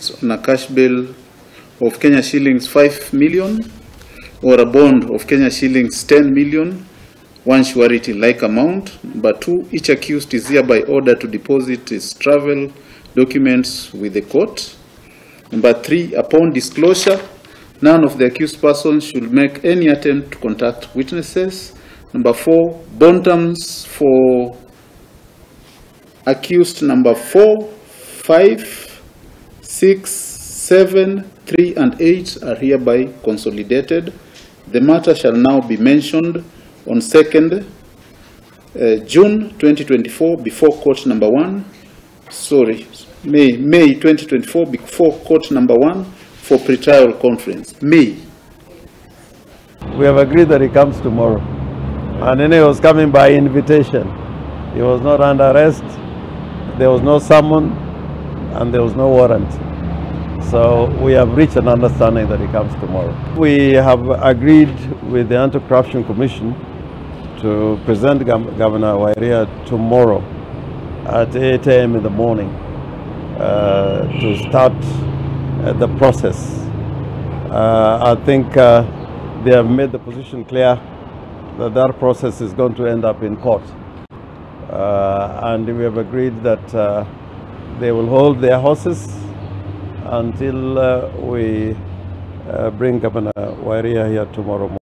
accused on a cash bail of Kenya shillings 5 million or a bond of Kenya shillings 10 million, one surety like amount. Number 2, each accused is hereby ordered to deposit his travel documents with the court. Number 3, upon disclosure, none of the accused persons should make any attempt to contact witnesses. Number 4, bond terms for accused number 4, 5, 6, 7, 3, and 8 are hereby consolidated. The matter shall now be mentioned on 2nd June 2024 before court number 1. May 2024 before court number 1 for pre-trial conference. May. We have agreed that he comes tomorrow. And then he was coming by invitation. He was not under arrest. There was no summon and there was no warrant. So we have reached an understanding that he comes tomorrow. We have agreed with the Anti-Corruption Commission to present Governor Wairia tomorrow at 8 a.m. in the morning to start the process. I think they have made the position clear that that process is going to end up in court. And we have agreed that they will hold their horses until we bring Governor Wairia here tomorrow morning.